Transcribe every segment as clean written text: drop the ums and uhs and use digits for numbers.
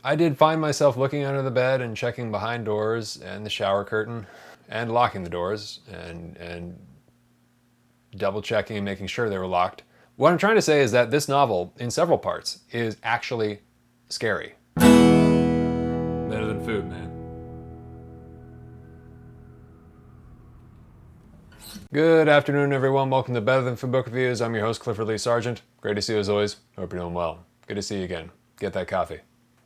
I did find myself looking under the bed and checking behind doors and the shower curtain and locking the doors and double checking and making sure they were locked. What I'm trying to say is that this novel, in several parts, is actually scary. Better than food, man. Good afternoon, everyone. Welcome to Better Than Food Book Reviews. I'm your host, Clifford Lee Sargent. Great to see you as always. Hope you're doing well. Good to see you again. Get that coffee.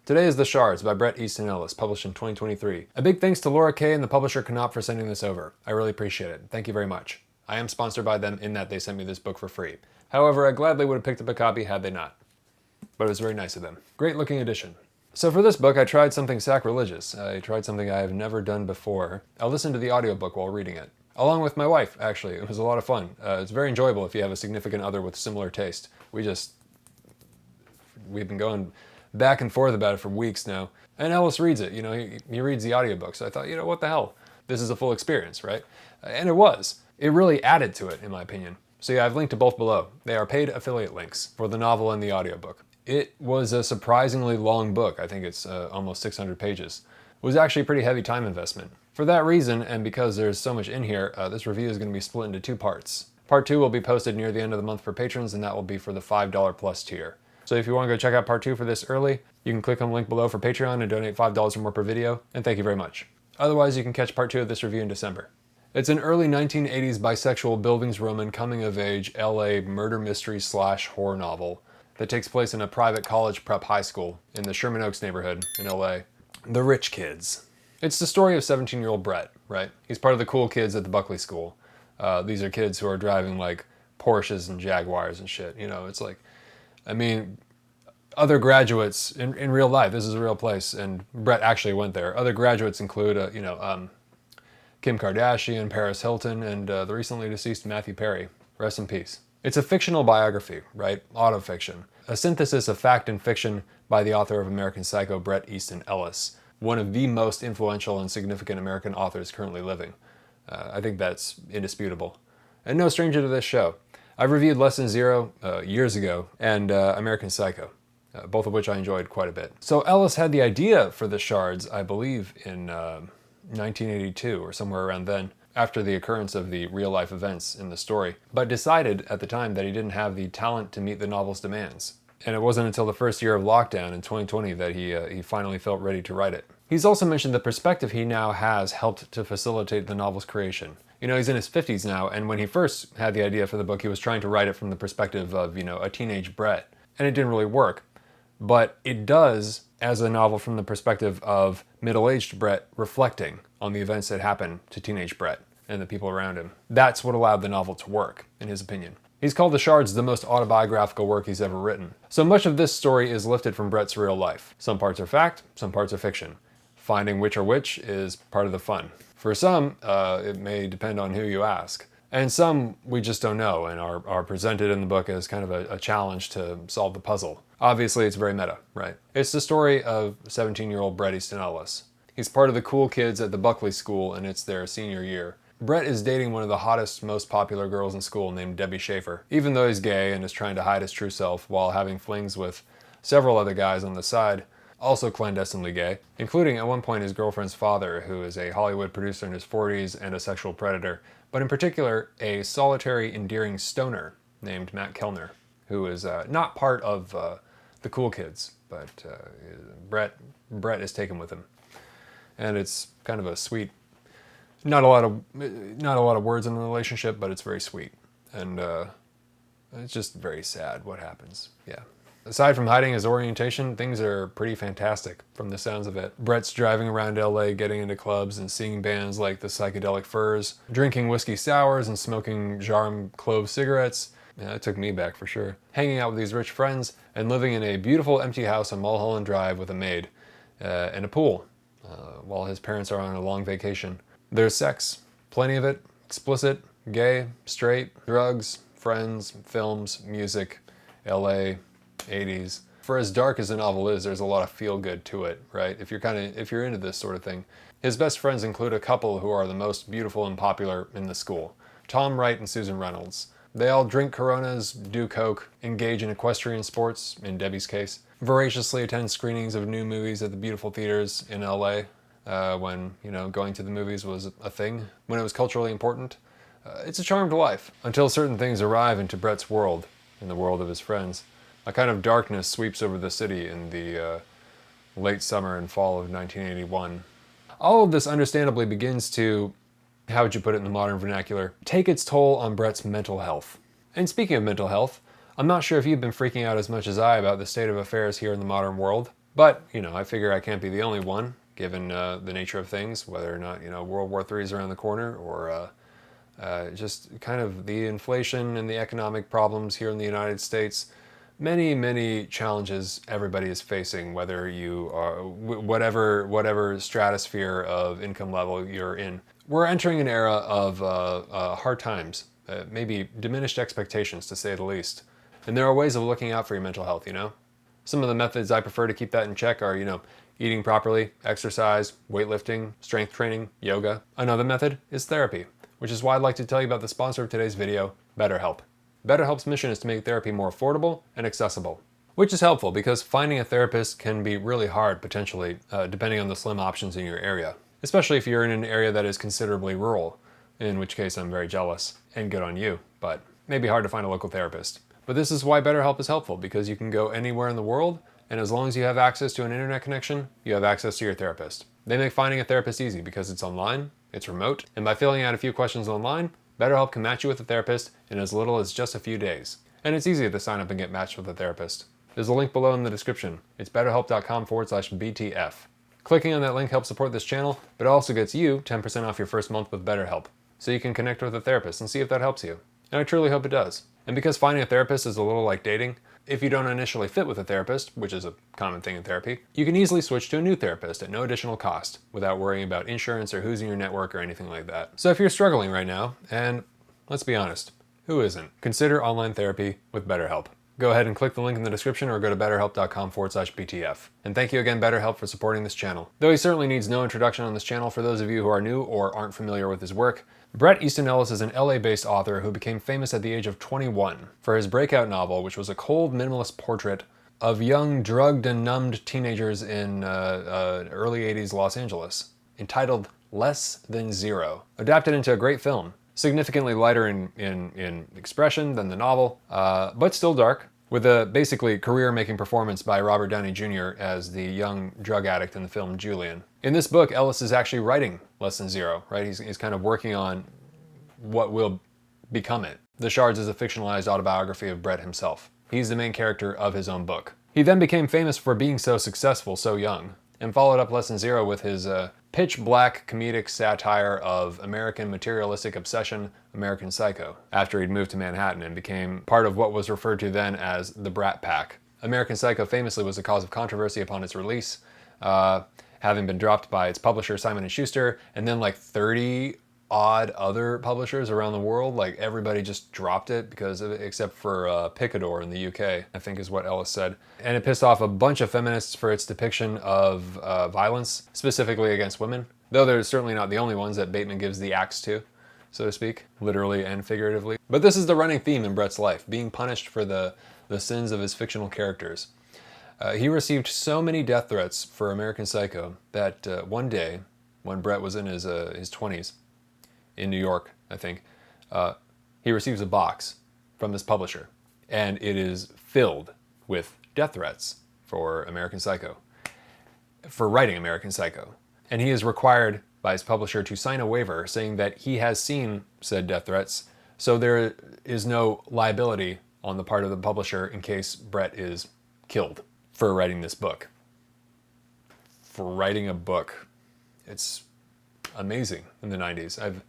Today is The Shards by Bret Easton Ellis, published in 2023. A big thanks to Laura Kay and the publisher Camus for sending this over. I really appreciate it. Thank you very much. I am sponsored by them in that they sent me this book for free. However, I gladly would have picked up a copy had they not. But it was very nice of them. Great looking edition. So for this book, I tried something sacrilegious. I tried something I have never done before. I listened to the audiobook while reading it. Along with my wife, actually. It was a lot of fun. It's very enjoyable if you have a significant other with similar taste. We've been going back and forth about it for weeks now. And Ellis reads it, he reads the audiobook. So I thought, what the hell? This is a full experience, right? And it was. It really added to it, in my opinion. So yeah, I've linked to both below. They are paid affiliate links for the novel and the audiobook. It was a surprisingly long book. I think it's almost 600 pages. It was actually a pretty heavy time investment. For that reason, and because there's so much in here, this review is going to be split into two parts. Part 2 will be posted near the end of the month for patrons, and that will be for the $5 plus tier. So if you want to go check out part 2 for this early, you can click on the link below for Patreon and donate $5 or more per video, and thank you very much. Otherwise, you can catch part 2 of this review in December. It's an early 1980s bisexual Bildungsroman coming-of-age LA murder mystery/horror novel that takes place in a private college prep high school in the Sherman Oaks neighborhood in LA. The rich kids. It's the story of 17-year-old Bret, right? He's part of the cool kids at the Buckley School. These are kids who are driving like Porsches and Jaguars and shit. Other graduates in real life, this is a real place, and Bret actually went there. Other graduates include, Kim Kardashian, Paris Hilton, and the recently deceased Matthew Perry. Rest in peace. It's a fictional biography, right? Autofiction. A synthesis of fact and fiction by the author of American Psycho, Bret Easton Ellis, one of the most influential and significant American authors currently living. I think that's indisputable. And no stranger to this show. I reviewed Less Than Zero years ago, and American Psycho, both of which I enjoyed quite a bit. So Ellis had the idea for The Shards, I believe, in 1982 or somewhere around then, after the occurrence of the real-life events in the story, but decided at the time that he didn't have the talent to meet the novel's demands. And it wasn't until the first year of lockdown in 2020 that he finally felt ready to write it. He's also mentioned the perspective he now has helped to facilitate the novel's creation. He's in his 50s now, and when he first had the idea for the book, he was trying to write it from the perspective of, a teenage Bret. And it didn't really work. But it does as a novel from the perspective of middle-aged Bret reflecting on the events that happened to teenage Bret and the people around him. That's what allowed the novel to work, in his opinion. He's called The Shards the most autobiographical work he's ever written. So much of this story is lifted from Bret's real life. Some parts are fact, some parts are fiction. Finding which are which is part of the fun. For some, it may depend on who you ask. And some we just don't know and are presented in the book as kind of a challenge to solve the puzzle. Obviously, it's very meta, right? It's the story of 17-year-old Bret Easton Ellis. He's part of the cool kids at the Buckley School, and it's their senior year. Bret is dating one of the hottest, most popular girls in school named Debbie Schaefer, even though he's gay and is trying to hide his true self while having flings with several other guys on the side, also clandestinely gay, including at one point his girlfriend's father, who is a Hollywood producer in his 40s and a sexual predator, but in particular a solitary, endearing stoner named Matt Kellner, who is not part of the cool kids, but Bret is taken with him. And it's kind of a sweet, not a lot of words in the relationship, but it's very sweet. And it's just very sad what happens. Yeah. Aside from hiding his orientation, things are pretty fantastic from the sounds of it. Bret's driving around LA, getting into clubs and seeing bands like the Psychedelic Furs, drinking whiskey sours and smoking Jarum clove cigarettes. Yeah, that took me back for sure. Hanging out with these rich friends and living in a beautiful empty house on Mulholland Drive with a maid and a pool while his parents are on a long vacation. There's sex, plenty of it, explicit, gay, straight, drugs, friends, films, music, LA, 80s. For as dark as the novel is, there's a lot of feel-good to it, right? If you're into this sort of thing. His best friends include a couple who are the most beautiful and popular in the school. Tom Wright and Susan Reynolds. They all drink Coronas, do coke, engage in equestrian sports, in Debbie's case, voraciously attend screenings of new movies at the beautiful theaters in LA when, going to the movies was a thing, when it was culturally important. It's a charmed life, until certain things arrive into Bret's world, in the world of his friends. A kind of darkness sweeps over the city in the late summer and fall of 1981. All of this understandably begins to, how would you put it in the modern vernacular, take its toll on Bret's mental health. And speaking of mental health, I'm not sure if you've been freaking out as much as I about the state of affairs here in the modern world, but, I figure I can't be the only one, given the nature of things, whether or not, World War III is around the corner, or just kind of the inflation and the economic problems here in the United States. Many, many challenges everybody is facing, whether you are, whatever stratosphere of income level you're in. We're entering an era of hard times, maybe diminished expectations to say the least. And there are ways of looking out for your mental health, Some of the methods I prefer to keep that in check are, eating properly, exercise, weightlifting, strength training, yoga. Another method is therapy, which is why I'd like to tell you about the sponsor of today's video, BetterHelp. BetterHelp's mission is to make therapy more affordable and accessible, which is helpful because finding a therapist can be really hard, potentially, depending on the slim options in your area, especially if you're in an area that is considerably rural, in which case I'm very jealous, and good on you, but maybe hard to find a local therapist. But this is why BetterHelp is helpful, because you can go anywhere in the world, and as long as you have access to an internet connection, you have access to your therapist. They make finding a therapist easy because it's online, it's remote, and by filling out a few questions online, BetterHelp can match you with a therapist in as little as just a few days. And it's easy to sign up and get matched with a therapist. There's a link below in the description. It's betterhelp.com/BTF. Clicking on that link helps support this channel, but it also gets you 10% off your first month with BetterHelp, so you can connect with a therapist and see if that helps you. And I truly hope it does. And because finding a therapist is a little like dating, if you don't initially fit with a therapist, which is a common thing in therapy, you can easily switch to a new therapist at no additional cost, without worrying about insurance or who's in your network or anything like that. So if you're struggling right now, and let's be honest, who isn't? Consider online therapy with BetterHelp. Go ahead and click the link in the description or go to betterhelp.com/BTF. And thank you again, BetterHelp, for supporting this channel. Though he certainly needs no introduction on this channel for those of you who are new or aren't familiar with his work, Bret Easton Ellis is an LA-based author who became famous at the age of 21 for his breakout novel, which was a cold, minimalist portrait of young, drugged and numbed teenagers in early 80s Los Angeles, entitled Less Than Zero, adapted into a great film, significantly lighter in expression than the novel, but still dark, with a basically career-making performance by Robert Downey Jr. as the young drug addict in the film Julian. In this book, Ellis is actually writing Less Than Zero, right? He's kind of working on what will become it. The Shards is a fictionalized autobiography of Bret himself. He's the main character of his own book. He then became famous for being so successful so young, and followed up Less Than Zero with his pitch-black comedic satire of American materialistic obsession, American Psycho, after he'd moved to Manhattan and became part of what was referred to then as the Brat Pack. American Psycho famously was a cause of controversy upon its release, having been dropped by its publisher Simon & Schuster, and then like 30 odd other publishers around the world. Like everybody just dropped it because of it, except for Picador in the UK, I think is what Ellis said. And it pissed off a bunch of feminists for its depiction of violence, specifically against women. Though they're certainly not the only ones that Bateman gives the axe to, so to speak, literally and figuratively. But this is the running theme in Bret's life, being punished for the sins of his fictional characters. He received so many death threats for American Psycho that one day, when Bret was in his 20s, in New York, I think, he receives a box from his publisher, and it is filled with death threats for American Psycho, for writing American Psycho. And he is required by his publisher to sign a waiver saying that he has seen said death threats, so there is no liability on the part of the publisher in case Bret is killed for writing this book. For writing a book. It's amazing in the 90s. I've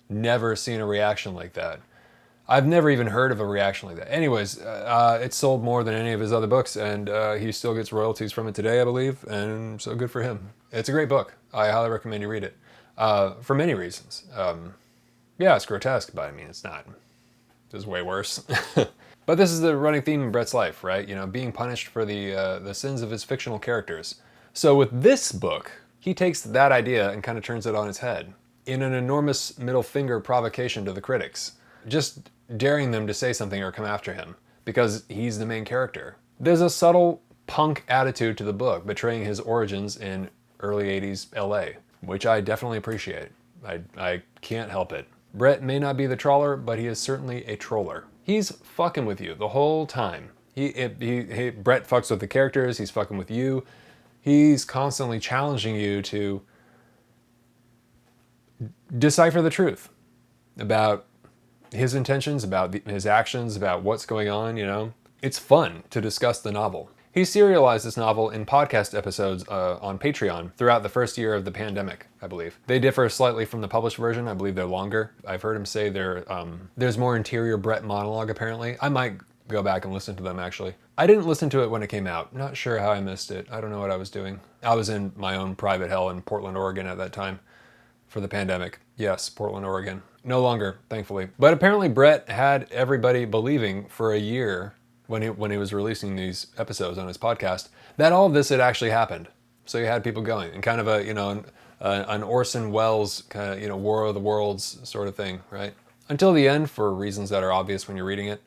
never seen a reaction like that. I've never even heard of a reaction like that. Anyways, it sold more than any of his other books, and he still gets royalties from it today, I believe, and so good for him. It's a great book. I highly recommend you read it, for many reasons. Yeah, it's grotesque, but I mean, it's not. It's way worse. But this is the running theme in Bret's life, right? Being punished for the sins of his fictional characters. So with this book, he takes that idea and kind of turns it on its head in an enormous middle finger provocation to the critics, just daring them to say something or come after him because he's the main character. There's a subtle punk attitude to the book, betraying his origins in early 80s LA, which I definitely appreciate. I can't help it. Bret may not be the trawler, but he is certainly a troller. He's fucking with you the whole time. Bret fucks with the characters, he's fucking with you. He's constantly challenging you to decipher the truth about his intentions, about his actions, about what's going on, you know. It's fun to discuss the novel. He serialized this novel in podcast episodes on Patreon throughout the first year of the pandemic, I believe. They differ slightly from the published version. I believe they're longer. I've heard him say there's more interior Bret monologue, apparently. I might go back and listen to them, actually. I didn't listen to it when it came out. Not sure how I missed it. I don't know what I was doing. I was in my own private hell in Portland, Oregon at that time for the pandemic. Yes, Portland, Oregon. No longer, thankfully. But apparently Bret had everybody believing for a year when he was releasing these episodes on his podcast, that all of this had actually happened. So you had people going, and kind of an Orson Welles kind of, War of the Worlds sort of thing, right? Until the end, for reasons that are obvious when you're reading it,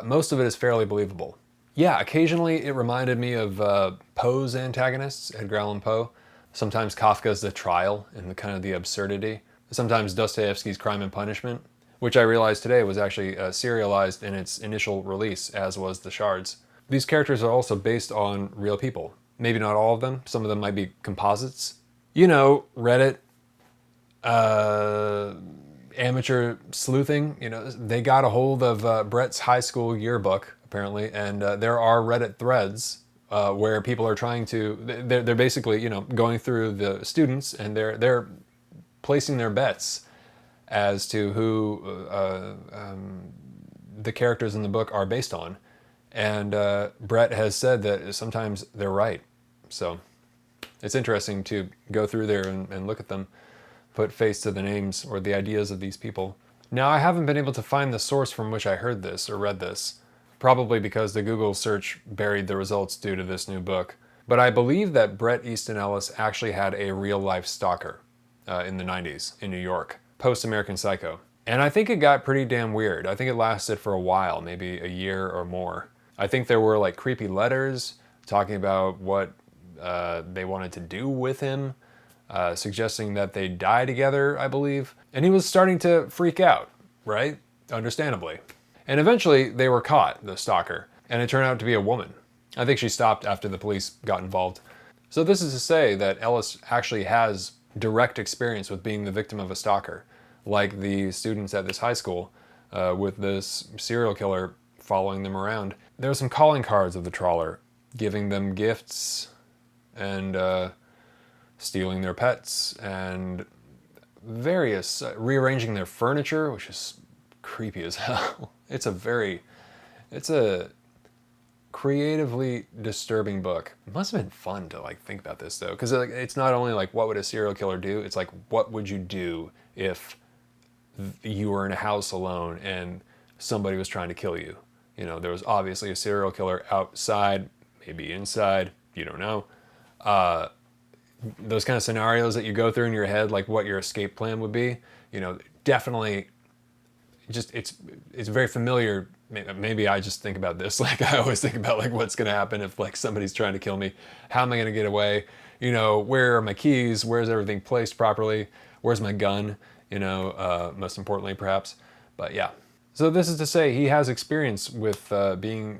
most of it is fairly believable. Yeah, occasionally it reminded me of Poe's antagonists, Edgar Allan Poe. Sometimes Kafka's The Trial and the absurdity. Sometimes Dostoevsky's Crime and Punishment, which I realized today was actually serialized in its initial release, as was the Shards. These characters are also based on real people. Maybe not all of them. Some of them might be composites. Reddit, amateur sleuthing, they got a hold of Bret's high school yearbook, apparently, and there are Reddit threads where people are trying to, they're basically, going through the students, and they're placing their bets as to who the characters in the book are based on. And Bret has said that sometimes they're right. So it's interesting to go through there and look at them, put face to the names or the ideas of these people. Now, I haven't been able to find the source from which I heard this or read this, probably because the Google search buried the results due to this new book. But I believe that Bret Easton Ellis actually had a real-life stalker in the 90s in New York. Post-American Psycho. And I think it got pretty damn weird. I think it lasted for a while, maybe a year or more. I think there were creepy letters talking about what they wanted to do with him, suggesting that they die together, I believe. And he was starting to freak out, right? Understandably. And eventually they were caught, the stalker, and it turned out to be a woman. I think she stopped after the police got involved. So this is to say that Ellis actually has direct experience with being the victim of a stalker, like the students at this high school with this serial killer following them around. There are some calling cards of the trawler, giving them gifts and stealing their pets and various rearranging their furniture, which is creepy as hell. It's a creatively disturbing book. It must have been fun to think about this though, because it's not only what would a serial killer do, it's what would you do if you were in a house alone and somebody was trying to kill you. There was obviously a serial killer outside, maybe inside, you don't know. Those kind of scenarios that you go through in your head, what your escape plan would be, definitely just, it's very familiar. Maybe I just think about this. I always think about what's going to happen if somebody's trying to kill me. How am I going to get away? Where are my keys? Where's everything placed properly? Where's my gun? Most importantly perhaps. But yeah. So this is to say he has experience with being,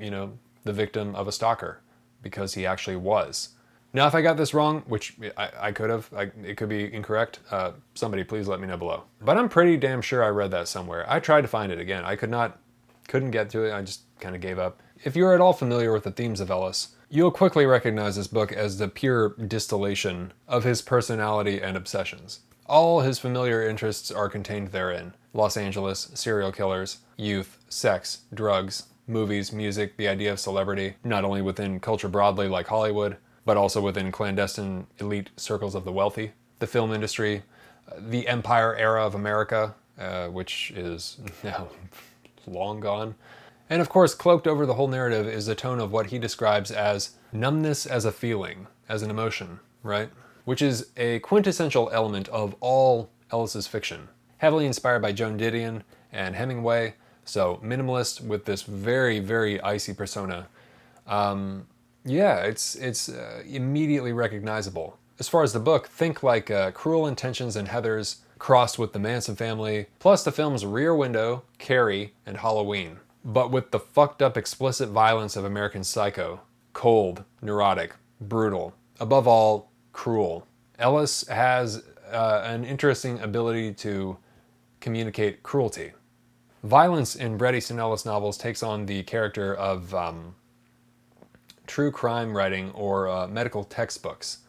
the victim of a stalker, because he actually was. Now, if I got this wrong, which I could have, it could be incorrect, somebody please let me know below. But I'm pretty damn sure I read that somewhere. I tried to find it again. I couldn't get to it. I just kind of gave up. If you're at all familiar with the themes of Ellis, you'll quickly recognize this book as the pure distillation of his personality and obsessions. All his familiar interests are contained therein. Los Angeles, serial killers, youth, sex, drugs, movies, music, the idea of celebrity, not only within culture broadly like Hollywood, but also within clandestine elite circles of the wealthy, the film industry, the empire era of America, which is now long gone. And of course, cloaked over the whole narrative is the tone of what he describes as numbness as a feeling, as an emotion, right? Which is a quintessential element of all Ellis's fiction. Heavily inspired by Joan Didion and Hemingway, so minimalist with this very, very icy persona. Yeah, it's immediately recognizable. As far as the book, think like Cruel Intentions and Heathers crossed with the Manson family, plus the films Rear Window, Carrie, and Halloween. But with the fucked up explicit violence of American Psycho. Cold, neurotic, brutal. Above all, cruel. Ellis has an interesting ability to communicate cruelty. Violence in Bret Easton Ellis novels takes on the character of true crime writing or medical textbooks,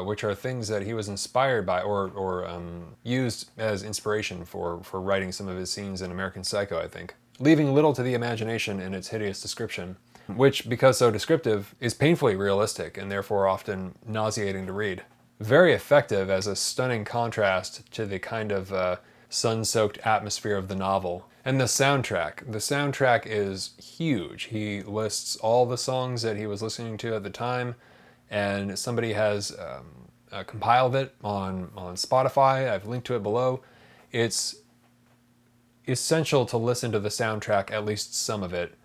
which are things that he was inspired by or used as inspiration for writing some of his scenes in American Psycho, I think. Leaving little to the imagination in its hideous description, which, because so descriptive, is painfully realistic and therefore often nauseating to read. Very effective as a stunning contrast to the kind of sun-soaked atmosphere of the novel. And the soundtrack is huge. He lists all the songs that he was listening to at the time, and somebody has compiled it on Spotify. I've linked to it below. It's essential to listen to the soundtrack, at least some of it,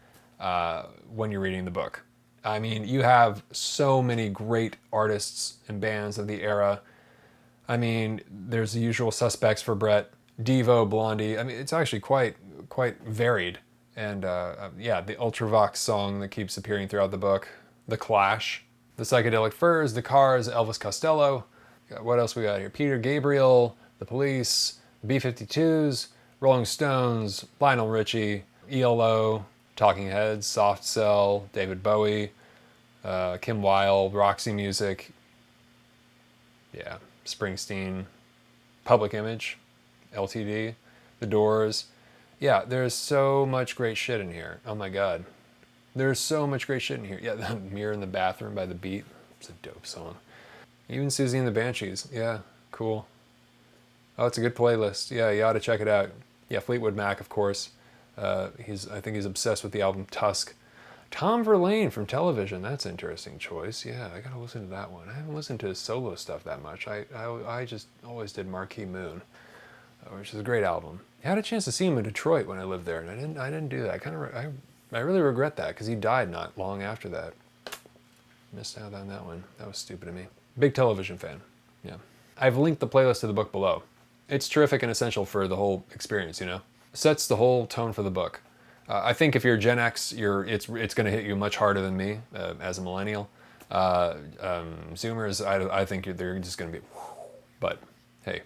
when you're reading the book. I mean, you have so many great artists and bands of the era. I mean, there's the usual suspects for Bret, Devo, Blondie. I mean, it's actually quite varied. And yeah, the Ultravox song that keeps appearing throughout the book, The Clash, the Psychedelic Furs, the Cars, Elvis Costello. What else we got here? Peter Gabriel, the Police, the B-52s, Rolling Stones, Lionel Richie, ELO, Talking Heads, Soft Cell, David Bowie, Kim Wilde, Roxy Music, yeah, Springsteen, Public Image, LTD, The Doors. Yeah, there's so much great shit in here. Oh my god. There's so much great shit in here. Yeah, the Mirror in the Bathroom by The Beat. It's a dope song. Even Susie and the Banshees. Yeah, cool. Oh, it's a good playlist. Yeah, you ought to check it out. Yeah, Fleetwood Mac, of course. I think he's obsessed with the album Tusk. Tom Verlaine from Television. That's an interesting choice. Yeah, I gotta listen to that one. I haven't listened to his solo stuff that much. I just always did Marquee Moon, which is a great album. I had a chance to see him in Detroit when I lived there, and I didn't do that. I really regret that because he died not long after that. Missed out on that one. That was stupid of me. Big Television fan. Yeah. I've linked the playlist to the book below. It's terrific and essential for the whole experience, you know? Sets the whole tone for the book. I think if you're Gen X, it's going to hit you much harder than me as a millennial. Zoomers, I think they're just going to be... But, hey.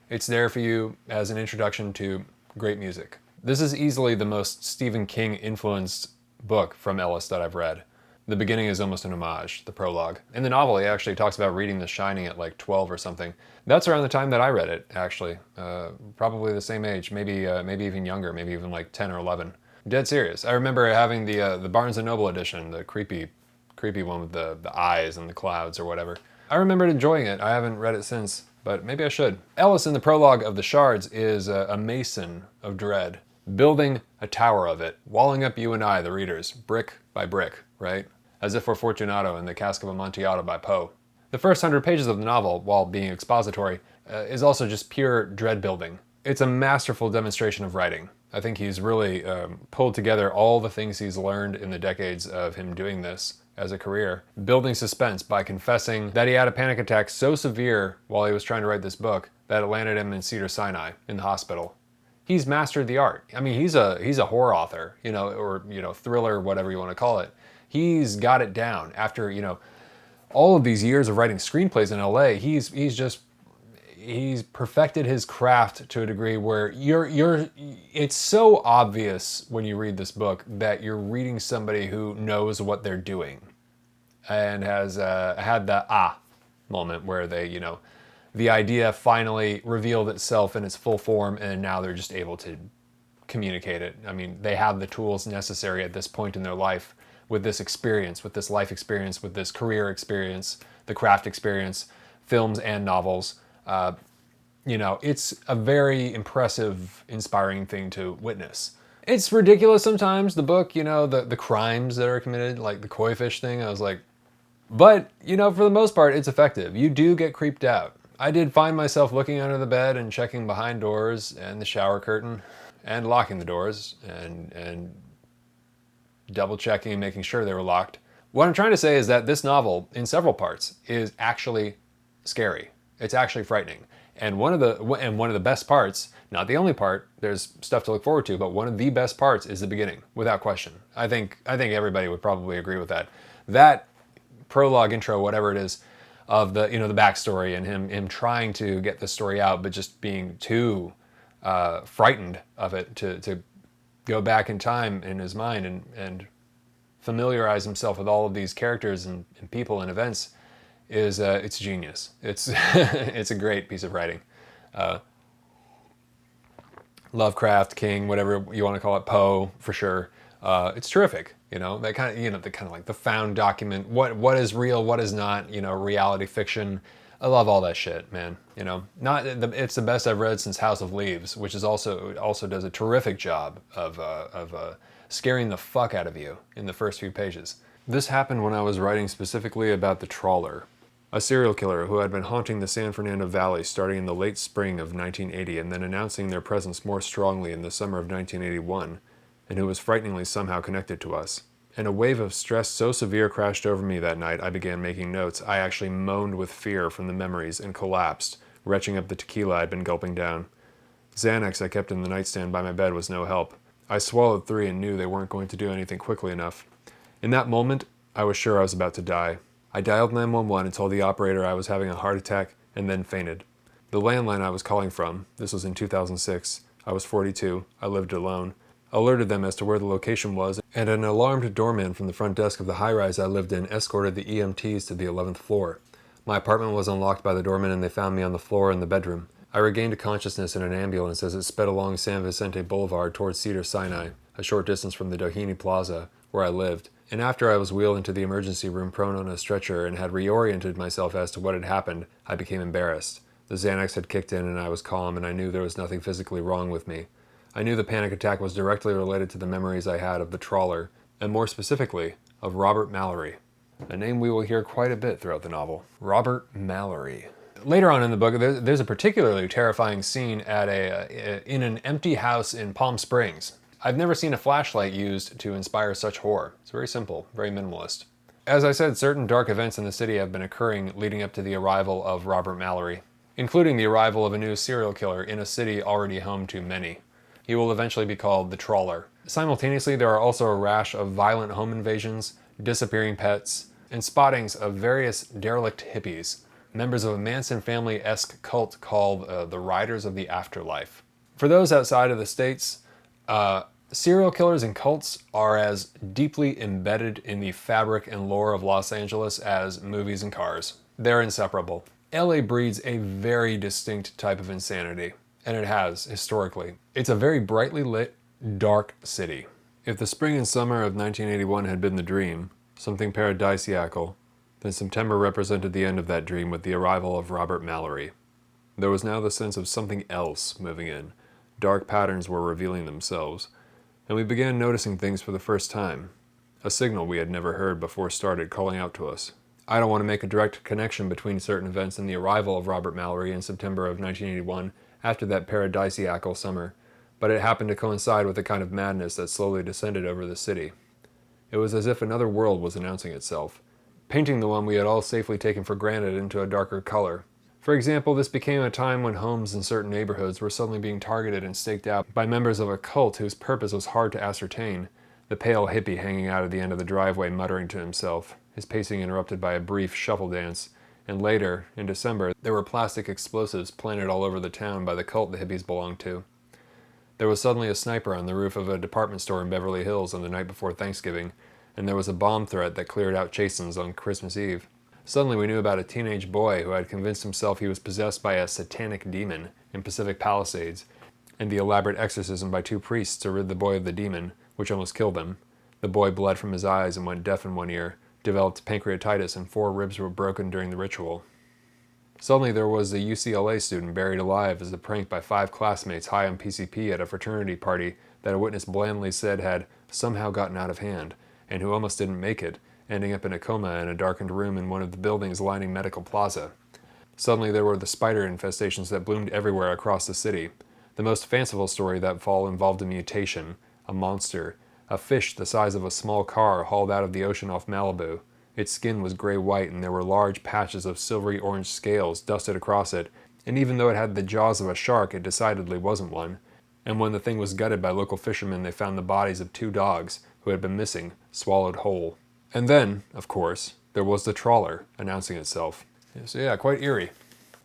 It's there for you as an introduction to great music. This is easily the most Stephen King influenced book from Ellis that I've read. The beginning is almost an homage, the prologue. In the novel, he actually talks about reading The Shining at like 12 or something. That's around the time that I read it, actually. Probably the same age, maybe even younger, maybe even like 10 or 11. Dead serious. I remember having the Barnes & Noble edition, the creepy one with the eyes and the clouds or whatever. I remembered enjoying it. I haven't read it since, but maybe I should. Ellis in the prologue of The Shards is a mason of dread, building a tower of it, walling up you and I, the readers, brick by brick, right? As if we're Fortunato in the Cask of Amontillado by Poe. The first 100 pages of the novel, while being expository, is also just pure dread building. It's a masterful demonstration of writing. I think he's really pulled together all the things he's learned in the decades of him doing this as a career, building suspense by confessing that he had a panic attack so severe while he was trying to write this book that it landed him in Cedars-Sinai in the hospital. He's mastered the art. I mean, he's a horror author, you know, or thriller, whatever you want to call it. He's got it down after all of these years of writing screenplays in LA. He's perfected his craft to a degree where it's so obvious when you read this book that you're reading somebody who knows what they're doing and has had the moment where they, the idea finally revealed itself in its full form and now they're just able to communicate it. I mean, they have the tools necessary at this point in their life with this experience, with this life experience, with this career experience, the craft experience, films and novels. It's a very impressive, inspiring thing to witness. It's ridiculous sometimes, the book, the crimes that are committed, like the koi fish thing, I was like, but, for the most part, it's effective. You do get creeped out. I did find myself looking under the bed and checking behind doors and the shower curtain and locking the doors and double checking and making sure they were locked What I'm trying to say is that this novel, in several parts, is actually scary. It's actually frightening. And one of the best parts, not the only part, there's stuff to look forward to, but one of the best parts is the beginning, without question. I think everybody would probably agree with that. That prologue, intro, whatever it is, of the the backstory and him trying to get the story out, but just being too frightened of it to go back in time in his mind and familiarize himself with all of these characters and people and events is it's genius. It's it's a great piece of writing. Lovecraft, King, whatever you want to call it, Poe for sure. It's terrific. That kind of the kind of like the found document. What is real? What is not? Reality fiction. I love all that shit, man. It's the best I've read since House of Leaves, which is also does a terrific job of scaring the fuck out of you in the first few pages. This happened when I was writing specifically about the Trawler, a serial killer who had been haunting the San Fernando Valley starting in the late spring of 1980 and then announcing their presence more strongly in the summer of 1981, and who was frighteningly somehow connected to us. And a wave of stress so severe crashed over me that night I began making notes. I actually moaned with fear from the memories and collapsed, retching up the tequila I'd been gulping down. Xanax I kept in the nightstand by my bed was no help. I swallowed 3 and knew they weren't going to do anything quickly enough. In that moment, I was sure I was about to die. I dialed 911 and told the operator I was having a heart attack and then fainted. The landline I was calling from, this was in 2006, I was 42, I lived alone, alerted them as to where the location was, and an alarmed doorman from the front desk of the high-rise I lived in escorted the EMTs to the 11th floor. My apartment was unlocked by the doorman and they found me on the floor in the bedroom. I regained consciousness in an ambulance as it sped along San Vicente Boulevard towards Cedar Sinai, a short distance from the Doheny Plaza, where I lived. And after I was wheeled into the emergency room prone on a stretcher and had reoriented myself as to what had happened, I became embarrassed. The Xanax had kicked in and I was calm, and I knew there was nothing physically wrong with me. I knew the panic attack was directly related to the memories I had of the Trawler, and more specifically, of Robert Mallory, a name we will hear quite a bit throughout the novel. Robert Mallory. Later on in the book, there's a particularly terrifying scene in an empty house in Palm Springs. I've never seen a flashlight used to inspire such horror. It's very simple, very minimalist. As I said, certain dark events in the city have been occurring leading up to the arrival of Robert Mallory, including the arrival of a new serial killer in a city already home to many. He will eventually be called the Trawler. Simultaneously, there are also a rash of violent home invasions, disappearing pets, and spottings of various derelict hippies, members of a Manson family-esque cult called the Riders of the Afterlife. For those outside of the States, serial killers and cults are as deeply embedded in the fabric and lore of Los Angeles as movies and cars. They're inseparable. LA breeds a very distinct type of insanity, and it has, historically. It's a very brightly lit, dark city. If the spring and summer of 1981 had been the dream, something paradisiacal, then September represented the end of that dream with the arrival of Robert Mallory. There was now the sense of something else moving in. Dark patterns were revealing themselves, and we began noticing things for the first time. A signal we had never heard before started calling out to us. I don't want to make a direct connection between certain events and the arrival of Robert Mallory in September of 1981 after that paradisiacal summer, but it happened to coincide with a kind of madness that slowly descended over the city. It was as if another world was announcing itself, painting the one we had all safely taken for granted into a darker color. For example, this became a time when homes in certain neighborhoods were suddenly being targeted and staked out by members of a cult whose purpose was hard to ascertain, the pale hippie hanging out at the end of the driveway muttering to himself, his pacing interrupted by a brief shuffle dance, and later, in December, there were plastic explosives planted all over the town by the cult the hippies belonged to. There was suddenly a sniper on the roof of a department store in Beverly Hills on the night before Thanksgiving, and there was a bomb threat that cleared out Jason's on Christmas Eve. Suddenly we knew about a teenage boy who had convinced himself he was possessed by a satanic demon in Pacific Palisades, and the elaborate exorcism by 2 priests to rid the boy of the demon, which almost killed him. The boy bled from his eyes and went deaf in one ear, developed pancreatitis, and 4 ribs were broken during the ritual. Suddenly there was a UCLA student buried alive as a prank by 5 classmates high on PCP at a fraternity party that a witness blandly said had somehow gotten out of hand, and who almost didn't make it, ending up in a coma in a darkened room in one of the buildings lining Medical Plaza. Suddenly there were the spider infestations that bloomed everywhere across the city. The most fanciful story that fall involved a mutation, a monster, A fish the size of a small car hauled out of the ocean off Malibu. Its skin was gray-white, and there were large patches of silvery orange scales dusted across it, and even though it had the jaws of a shark, it decidedly wasn't one. And when the thing was gutted by local fishermen, they found the bodies of 2 dogs, who had been missing, swallowed whole. And then, of course, there was the trawler, announcing itself. So yeah, quite eerie.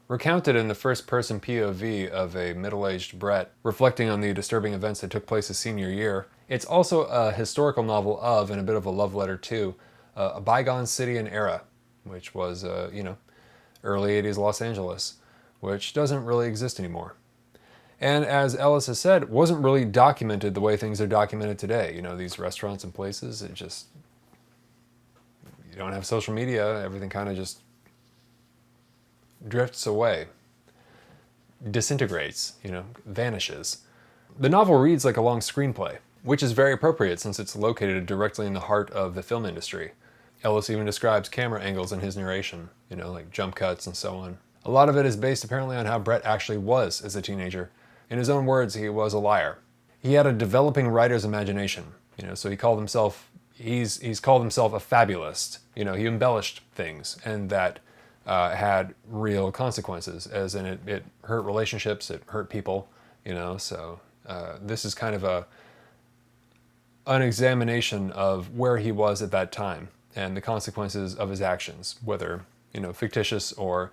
Recounted in the first-person POV of a middle-aged Bret, reflecting on the disturbing events that took place his senior year, it's also a historical novel of, and a bit of a love letter to, a bygone city and era, which was, early 80s Los Angeles, which doesn't really exist anymore. And as Ellis has said, wasn't really documented the way things are documented today. You know, these restaurants and places, it just, you don't have social media, everything kind of just drifts away, disintegrates, vanishes. The novel reads like a long screenplay, which is very appropriate since it's located directly in the heart of the film industry. Ellis even describes camera angles in his narration, like jump cuts and so on. A lot of it is based apparently on how Bret actually was as a teenager. In his own words, he was a liar. He had a developing writer's imagination, so he's called himself a fabulist. He embellished things, and that had real consequences, as in it hurt relationships, it hurt people, so this is kind of an examination of where he was at that time and the consequences of his actions, whether, fictitious or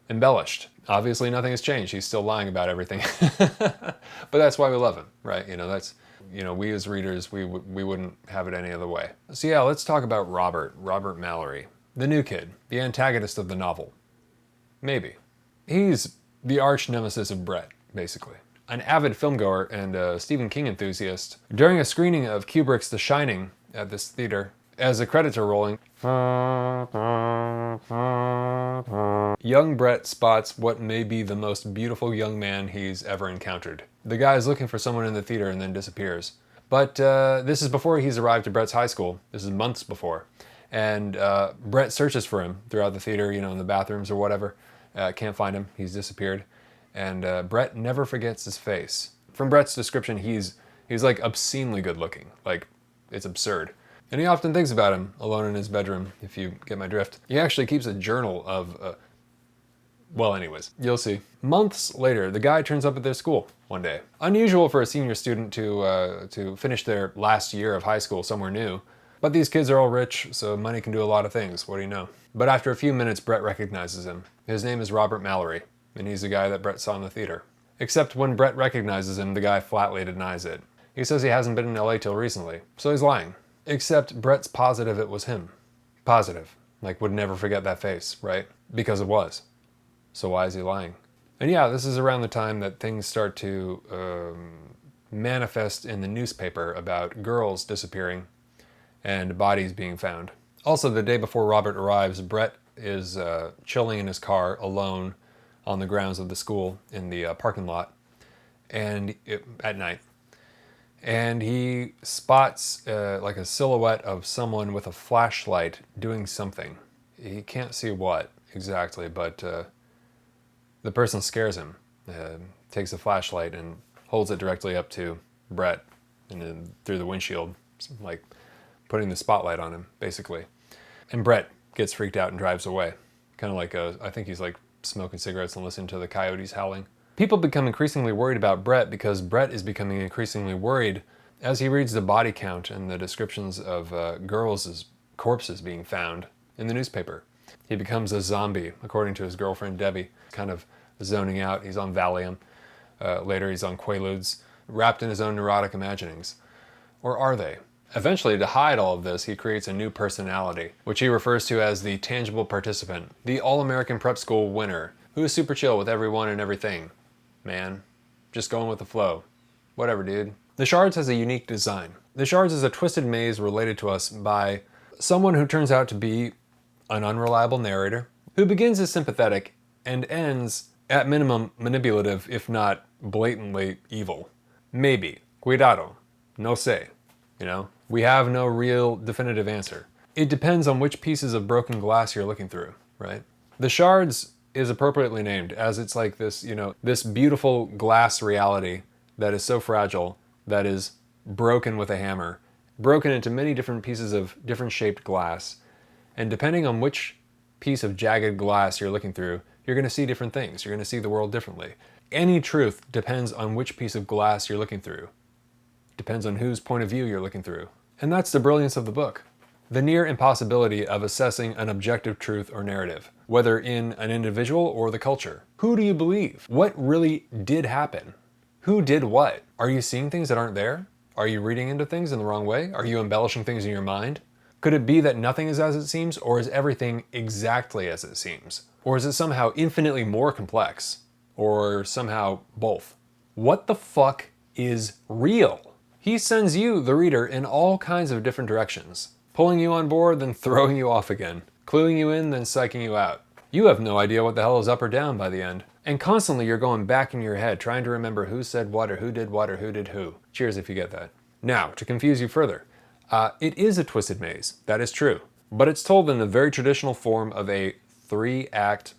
embellished. Obviously nothing has changed, he's still lying about everything. But that's why we love him, right? We as readers, we wouldn't have it any other way. So yeah, let's talk about Robert Mallory. The new kid, the antagonist of the novel. Maybe. He's the arch nemesis of Bret, basically. An avid filmgoer and a Stephen King enthusiast. During a screening of Kubrick's The Shining at this theater, as the credits are rolling, young Bret spots what may be the most beautiful young man he's ever encountered. The guy is looking for someone in the theater and then disappears. But this is before he's arrived at Bret's high school. This is months before. And Bret searches for him throughout the theater, in the bathrooms or whatever. Can't find him. He's disappeared. And Bret never forgets his face. From Bret's description, he's like obscenely good looking. Like, it's absurd. And he often thinks about him alone in his bedroom, if you get my drift. He actually keeps a journal of, well, anyways, you'll see. Months later, the guy turns up at their school one day. Unusual for a senior student to finish their last year of high school somewhere new. But these kids are all rich, so money can do a lot of things, what do you know? But after a few minutes, Bret recognizes him. His name is Robert Mallory, and he's the guy that Bret saw in the theater. Except when Bret recognizes him, the guy flatly denies it. He says he hasn't been in LA till recently, so he's lying. Except Bret's positive it was him. Positive. Like, would never forget that face, right? Because it was. So why is he lying? And yeah, this is around the time that things start to manifest in the newspaper about girls disappearing and bodies being found. Also, the day before Robert arrives, Bret is chilling in his car alone on the grounds of the school in the parking lot at night. And he spots like a silhouette of someone with a flashlight doing something. He can't see what exactly, but the person scares him, takes a flashlight and holds it directly up to Bret and then through the windshield, like putting the spotlight on him, basically. And Bret gets freaked out and drives away. Kind of like I think he's like smoking cigarettes and listening to the coyotes howling. People become increasingly worried about Bret because Bret is becoming increasingly worried as he reads the body count and the descriptions of girls' corpses being found in the newspaper. He becomes a zombie, according to his girlfriend Debbie, kind of zoning out. He's on Valium. Later he's on Quaaludes, wrapped in his own neurotic imaginings. Or are they? Eventually, to hide all of this, he creates a new personality, which he refers to as the tangible participant, the all-American prep school winner, who is super chill with everyone and everything. Man, just going with the flow. Whatever, dude. The Shards has a unique design. The Shards is a twisted maze related to us by someone who turns out to be an unreliable narrator, who begins as sympathetic and ends, at minimum, manipulative, if not blatantly evil. Maybe. Cuidado. No sé. We have no real definitive answer. It depends on which pieces of broken glass you're looking through, right? The Shards is appropriately named, as it's like this, this beautiful glass reality that is so fragile, that is broken with a hammer, broken into many different pieces of different shaped glass. And depending on which piece of jagged glass you're looking through, you're going to see different things. You're going to see the world differently. Any truth depends on which piece of glass you're looking through. Depends on whose point of view you're looking through. And that's the brilliance of the book. The near impossibility of assessing an objective truth or narrative, whether in an individual or the culture. Who do you believe? What really did happen? Who did what? Are you seeing things that aren't there? Are you reading into things in the wrong way? Are you embellishing things in your mind? Could it be that nothing is as it seems, or is everything exactly as it seems? Or is it somehow infinitely more complex? Or somehow both? What the fuck is real? He sends you, the reader, in all kinds of different directions. Pulling you on board, then throwing you off again. Cluing you in, then psyching you out. You have no idea what the hell is up or down by the end. And constantly you're going back in your head, trying to remember who said what, or who did what, or who did who. Cheers if you get that. Now, to confuse you further, it is a twisted maze, that is true. But it's told in the very traditional form of a 3-act,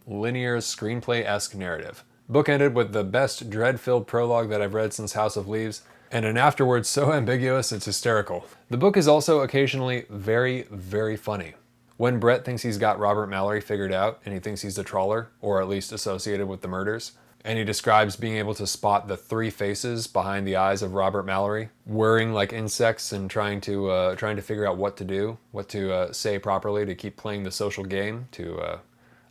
linear, screenplay-esque narrative. Bookended with the best dread-filled prologue that I've read since House of Leaves, and an afterword so ambiguous it's hysterical. The book is also occasionally very, very funny. When Bret thinks he's got Robert Mallory figured out, and he thinks he's the trawler, or at least associated with the murders, and he describes being able to spot the 3 faces behind the eyes of Robert Mallory, whirring like insects and trying to figure out what to do, what to say properly to keep playing the social game, to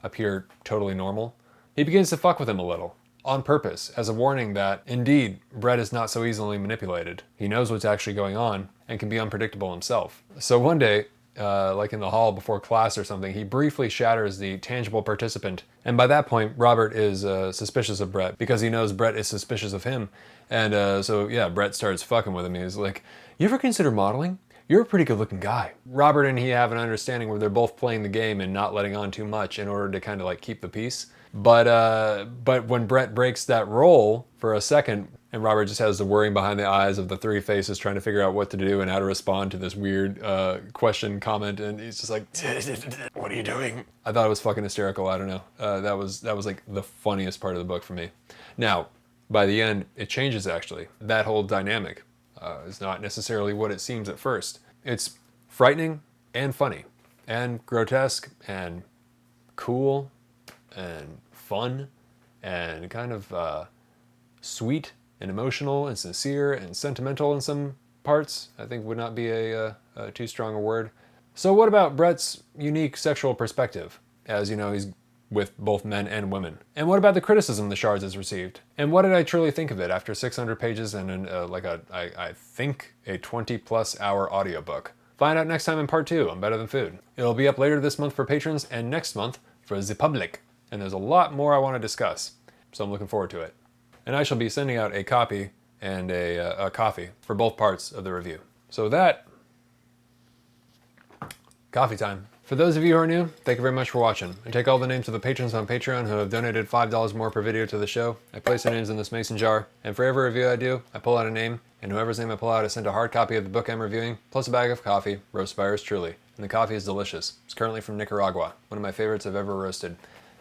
appear totally normal. He begins to fuck with him a little, on purpose, as a warning that, indeed, Bret is not so easily manipulated. He knows what's actually going on, and can be unpredictable himself. So one day, like in the hall before class or something, he briefly shatters the tangible participant. And by that point, Robert is suspicious of Bret because he knows Bret is suspicious of him. And so yeah, Bret starts fucking with him. He's like, "You ever consider modeling? You're a pretty good looking guy." Robert and he have an understanding where they're both playing the game and not letting on too much in order to kind of like keep the peace. But when Bret breaks that role for a second, and Robert just has the worrying behind the eyes of the 3 faces trying to figure out what to do and how to respond to this weird question, comment, and he's just like, "What are you doing?" I thought it was fucking hysterical. I don't know. That was like the funniest part of the book for me. Now, by the end, it changes actually. That whole dynamic is not necessarily what it seems at first. It's frightening and funny and grotesque and cool and fun and kind of sweet and emotional and sincere and sentimental in some parts. I think would not be a too strong a word. So what about Bret's unique sexual perspective? As you know, he's with both men and women. And what about the criticism the Shards has received? And what did I truly think of it after 600 pages and I think a 20+ hour audiobook? Find out next time in part 2 on Better Than Food. It'll be up later this month for patrons and next month for the public. And there's a lot more I want to discuss, so I'm looking forward to it. And I shall be sending out a copy and a coffee for both parts of the review. So that, coffee time. For those of you who are new, thank you very much for watching. I take all the names of the patrons on Patreon who have donated $5 more per video to the show. I place their names in this mason jar, and for every review I do, I pull out a name, and whoever's name I pull out, I send a hard copy of the book I'm reviewing, plus a bag of coffee, roasted by yours truly. And the coffee is delicious. It's currently from Nicaragua, one of my favorites I've ever roasted.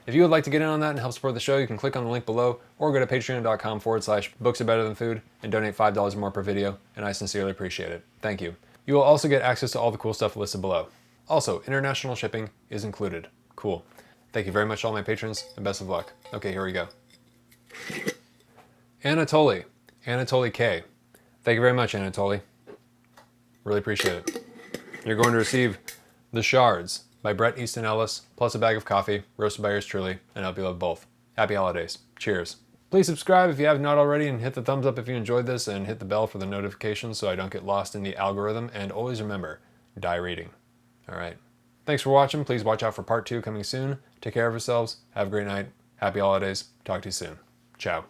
If you would like to get in on that and help support the show, you can click on the link below or go to patreon.com/booksarbetterthanfood and donate $5 more per video, and I sincerely appreciate it. Thank you. You will also get access to all the cool stuff listed below. Also, international shipping is included. Cool. Thank you very much to all my patrons, and best of luck. Okay, here we go. Anatoly K. Thank you very much, Anatoly. Really appreciate it. You're going to receive The Shards by Bret Easton Ellis, plus a bag of coffee, roasted by yours truly, and I hope you love both. Happy holidays. Cheers. Please subscribe if you have not already, and hit the thumbs up if you enjoyed this, and hit the bell for the notifications so I don't get lost in the algorithm, and always remember, die reading. Alright. Thanks for watching. Please watch out for part 2 coming soon. Take care of yourselves. Have a great night. Happy holidays. Talk to you soon. Ciao.